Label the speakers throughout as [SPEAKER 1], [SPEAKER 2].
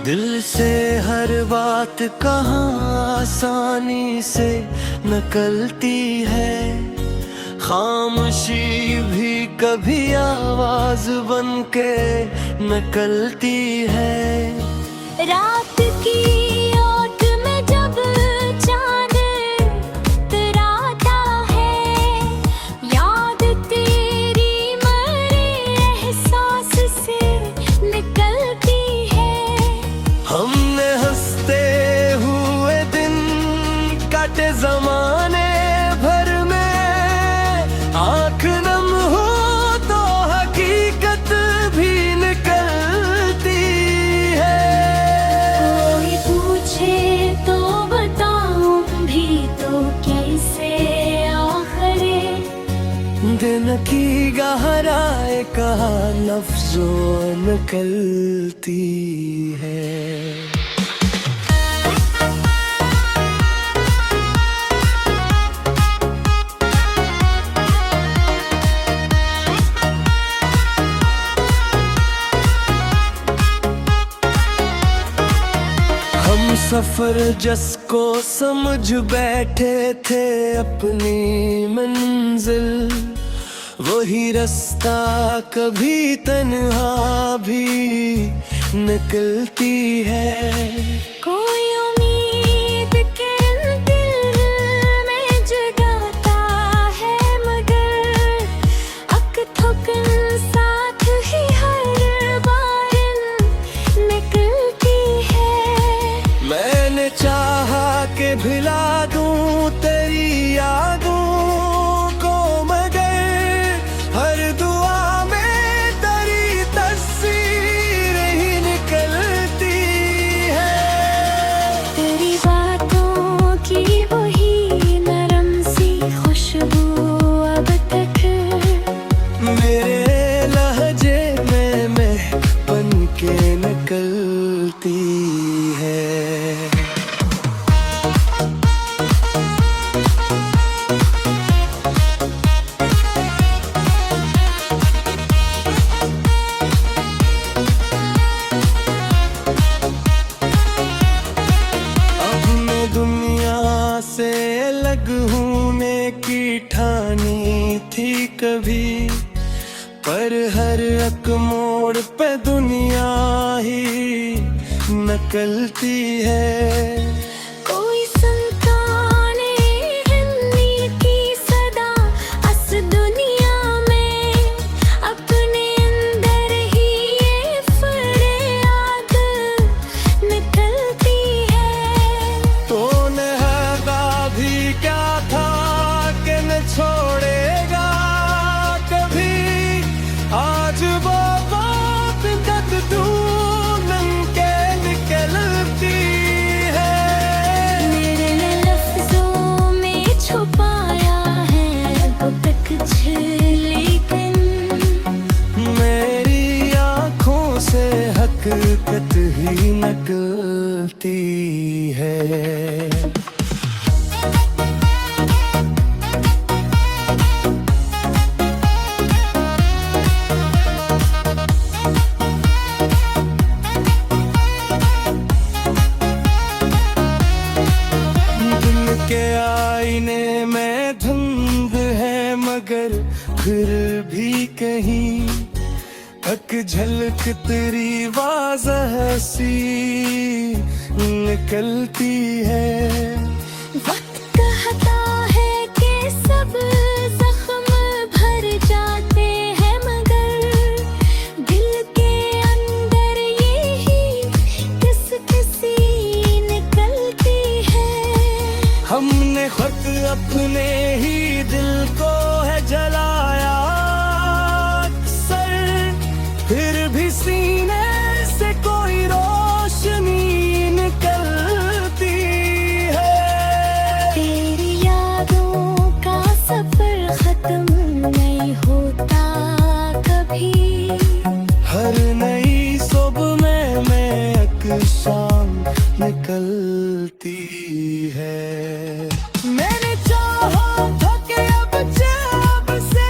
[SPEAKER 1] दिल से हर बात कहाँ आसानी से निकलती है, खामोशी भी कभी आवाज बन के निकलती है।
[SPEAKER 2] रात की ओट में जब चांद इतराता है, याद तेरी मरे एहसास से निकलती है।
[SPEAKER 1] हमने हंसते हुए दिन काटे जमाने भर में, आँख नम हो तो हकीकत भी निकलती है।
[SPEAKER 2] कोई पूछे तो बताऊं भी तो कैसे आखिरे,
[SPEAKER 1] दिन की गहराई कहाँ लफ्जों निकलती है। हम सफर जिसको समझ बैठे थे अपनी मंजिल, वही रास्ता कभी तन्हा भी निकलती है।
[SPEAKER 2] कोई उम्मीद के दिल में जगाता है, मगर अक थक साथ ही हर बार निकलती है।
[SPEAKER 1] मैंने चाहा कि भुला दूं तेरी यादों को, मगर हर दुआ में तेरी तस्वीर ही निकलती है।
[SPEAKER 2] तेरी बातों की वही नरम सी खुशबू अब तक
[SPEAKER 1] मेरे लहजे में महक बन के निकलती है। दुनिया से अलग होने की ठानी थी कभी, पर हर एक मोड़ पे दुनिया ही निकलती है।
[SPEAKER 2] कोई सुनता नहीं हिंदी की सदा अस दुनिया में, अपने अंदर ही ये फरियाद निकलती है।
[SPEAKER 1] तो नहगा भी क्या था कि न छोड़ेगा कभी, आज वो बात तक ढूंढ के निकलती है।
[SPEAKER 2] मेरे लफ्जों में छुपाया है वो तक लेकिन
[SPEAKER 1] मेरी आँखों से हकीकत ही निकलती है। दिल के आईने में धुंध है, मगर फिर भी कहीं एक झलक तेरी वाज़ह सी निकलती है।
[SPEAKER 2] वक्त कहता है कि सब जख्म भर जाते हैं, मगर दिल के अंदर यही किसी निकलती है।
[SPEAKER 1] हमने खुद अपने ही दिल को है जलाया अक्सर, फिर भी सीने से कोई रोशनी निकलती है।
[SPEAKER 2] तेरी यादों का सफर खत्म नहीं होता कभी,
[SPEAKER 1] हर नई सुबह में एक शाम निकलती है। मैंने चाहा था कि अब जब से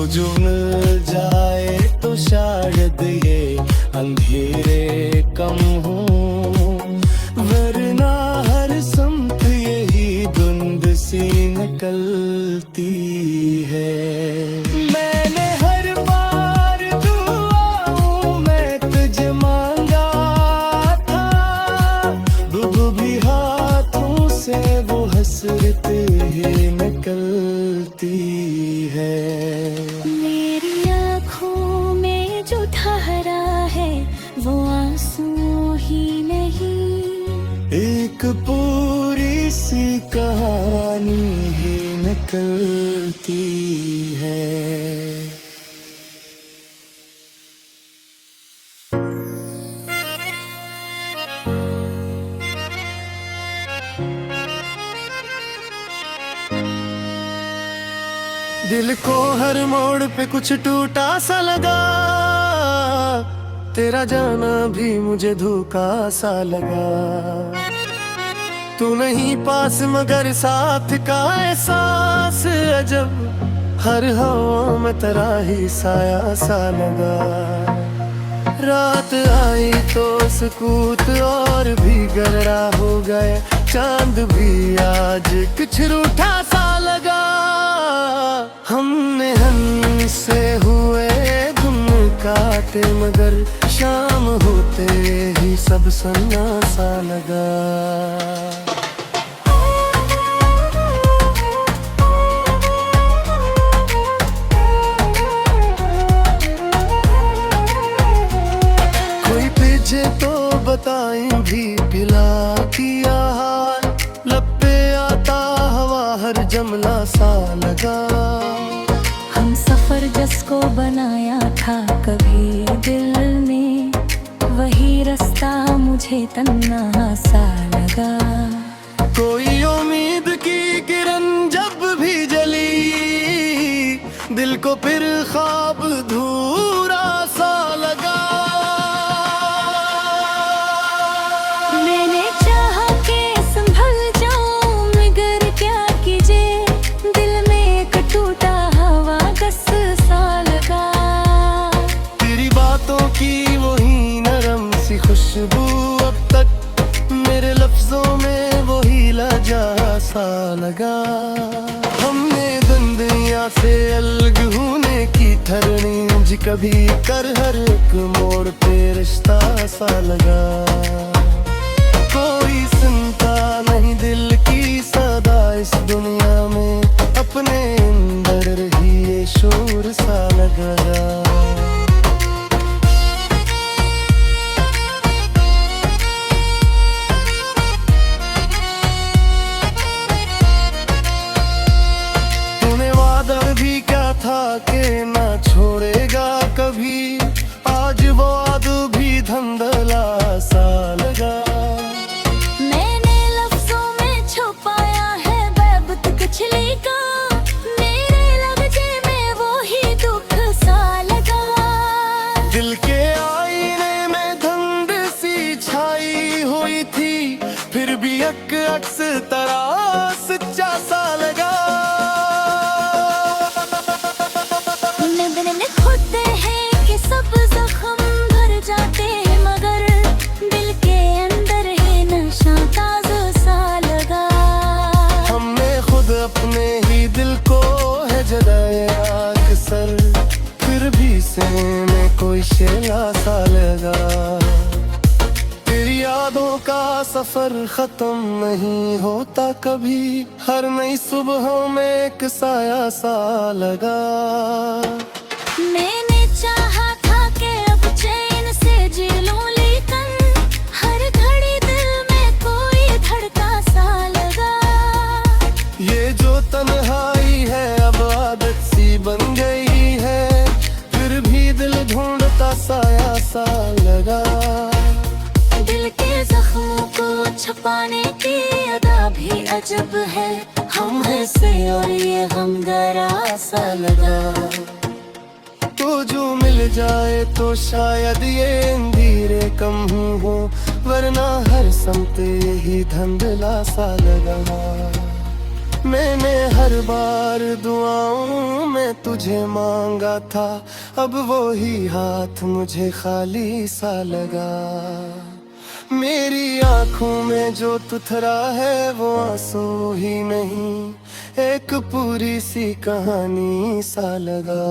[SPEAKER 1] जो मिल जाए तो शायद ये अंधेरे कम हो, वरना हर समत यही धुंध सी निकलती है। मैंने हर बार दुआओं में तुझे मांगा था, डूब भी हाथों से वो हसरत ही निकलती है।
[SPEAKER 2] मेरी आँखों में जो ठहरा है वो आंसू ही नहीं,
[SPEAKER 1] एक पूरी सी कहानी ही निकलती है। दिल को हर मोड़ पे कुछ टूटा सा लगा, तेरा जाना भी मुझे धोखा सा लगा। तू नहीं पास मगर साथ का एहसास अजब, हर हवा में तेरा ही साया सा लगा। रात आई तो सुकूत और भी गहरा हो गया, चांद भी आज कुछ रूठा सा लगा। हमने हंसे हुए धुन काटे मगर शाम होते ही सब सन्ना सा लगा। कोई पीछे तो बताई भी पिला किया हाल, लब पे आता हवा हर जमला सा लगा।
[SPEAKER 2] हम सफर जिसको बनाया था कभी दिल ने, वही रास्ता मुझे तन्हा सा लगा।
[SPEAKER 1] कोई उम्मीद की किरण जब भी जली, दिल को फिर ख्वाब धूरा सा लगा।
[SPEAKER 2] मैंने चाहा कि संभल जाऊं मगर क्या कीजे, दिल में एक टूटा हवा गस सा लगा।
[SPEAKER 1] तेरी बातों की वही नरम सी खुशबू अब तक मेरे लफ्जों में वही लजा सा लगा। हमने दुनिया से अलग होने की ठरनी जी कभी कर हर एक मोड़ पे रिश्ता सा लगा। कोई सुनता नहीं दिल की सदा इस दुनिया में, अपने अंदर ही ये शोर सा लगा। भी क्या था कि ना छोड़ेगा कभी, आज वो आदू भी धंधला सा लगा।
[SPEAKER 2] मैंने लफ्जों में छुपाया है बेबत कुचली का, मेरे लहजे में वो ही दुख सा लगा।
[SPEAKER 1] दिल के आईने में धुंध सी छाई हुई थी, फिर भी अक्स तरह सच्चा सा लगा। अपने ही दिल को है जलाया अक्सर, फिर भी में कोई शेला सा लगा। तेरी यादों का सफर खत्म नहीं होता कभी, हर नई सुबह में एक साया सा लगा।
[SPEAKER 2] मैंने चाहा था कि अब चैन से जी लूं, लेकिन हर घड़ी दिल में कोई धड़का सा लगा।
[SPEAKER 1] ये जो तन्हाई है अब आदत सी बन गई है, फिर भी दिल ढूंढता साया सा लगा।
[SPEAKER 2] दिल के जख्मों को छुपाने की अदा भी अजब है, हम हंसे और ये हम गरा सा लगा।
[SPEAKER 1] तो जो मिल जाए तो शायद ये अंधेरे कम हो, वरना हर समते ही धंधला सा लगा। मैंने हर बार दुआओं में तुझे मांगा था, अब वो ही हाथ मुझे खाली सा लगा। मेरी आंखों में जो तुथरा है वो आंसू ही नहीं, एक पूरी सी कहानी सा लगा।